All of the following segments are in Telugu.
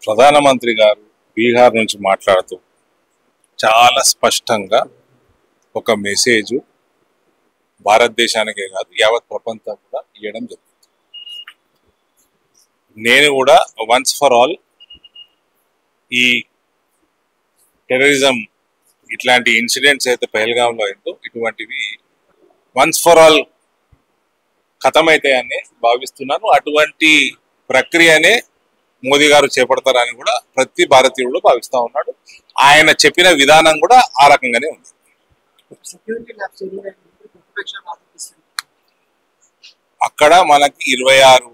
ప్రధానమంత్రి గారు బీహార్ నుంచి మాట్లాడుతూ చాలా స్పష్టంగా ఒక మెసేజ్ భారతదేశానికే కాదు యావత్ ప్రపంచం కూడా ఇవ్వడం జరుగుతుంది. నేను కూడా వన్స్ ఫర్ ఆల్ ఈ టెర్రరిజం ఇట్లాంటి ఇన్సిడెంట్స్ అయితే పహల్గాంలో అయిందో ఇటువంటివి వన్స్ ఫర్ ఆల్ ఖతమైతాయని భావిస్తున్నాను. అటువంటి ప్రక్రియనే మోదీ గారు చేపడతారని కూడా ప్రతి భారతీయుడు భావిస్తా ఉన్నాడు. ఆయన చెప్పిన విధానం కూడా ఆ రకంగానే ఉంది. అక్కడ మనకి 26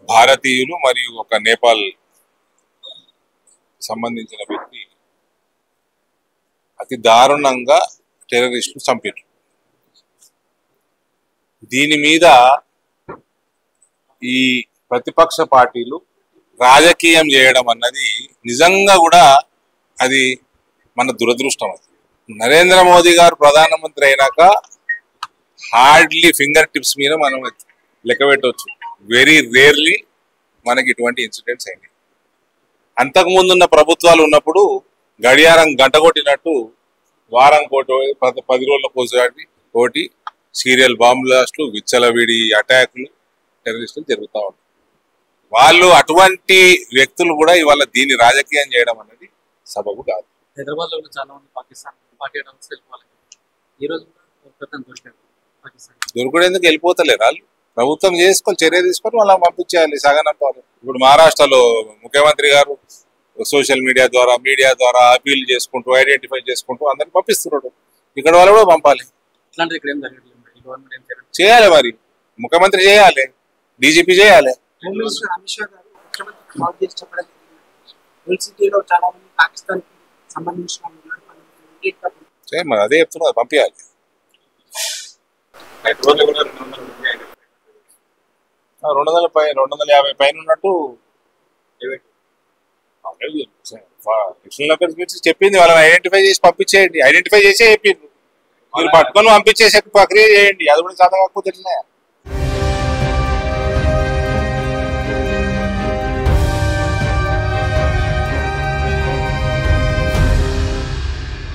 భారతీయులు మరియు ఒక నేపాల్ సంబంధించిన వ్యక్తి అతి దారుణంగా టెర్రరిస్టులు చంపారు. దీని మీద ఈ ప్రతిపక్ష పార్టీలు రాజకీయం చేయడం అన్నది నిజంగా కూడా అది మన దురదృష్టం. అది నరేంద్ర మోదీ గారు ప్రధానమంత్రి అయినాక హార్డ్లీ ఫింగర్ టిప్స్ మీద మనం లెక్క పెట్టవచ్చు. వెరీ రేర్లీ మనకి ఇటువంటి ఇన్సిడెంట్స్ అయినాయి. అంతకుముందున్న ప్రభుత్వాలు ఉన్నప్పుడు గడియారం గంట కొట్టినట్టు వారం కోటి 10 రోజుల కోటి సీరియల్ బాంబ్ బ్లాస్టులు, విచ్చలవిడి అటాక్లు, టెర్రరిస్టులు జరుగుతూ ఉంటాయి. వాళ్ళు అటువంటి వ్యక్తులు కూడా ఇవాళ దీన్ని రాజకీయం చేయడం అనేది సబబు కాదు. హైదరాబాద్ లో చాలా మంది పాకిస్తాన్ పార్టీ ఈ రోజు దొరికేందుకు వెళ్ళిపోతలేరు. వాళ్ళు ప్రభుత్వం చేసుకొని చర్య తీసుకొని వాళ్ళని పంపించేయాలి, సగనంపాలి. ఇప్పుడు మహారాష్ట్రలో ముఖ్యమంత్రి గారు సోషల్ మీడియా ద్వారా అపీల్ చేసుకుంటూ ఐడెంటిఫై చేసుకుంటూ అందరిని పంపిస్తున్నాడు. ఇక్కడ వాళ్ళు కూడా పంపాలి. చేయాలి, మరి ముఖ్యమంత్రి చేయాలి, డీజీపీ చేయాలి. మరి అదే చెప్తున్నా, పంపించాలి. 250 పైన ఉన్నట్టు చెప్పింది. వాళ్ళని ఐడెంటిఫై చేసి పంపించేయండి, ఐడెంటిఫై చేసే చెప్పింది. మీరు పట్టుకొని పంపించేసే ప్రక్రియ చేయండి. అది కూడా చాలా కాకపోతే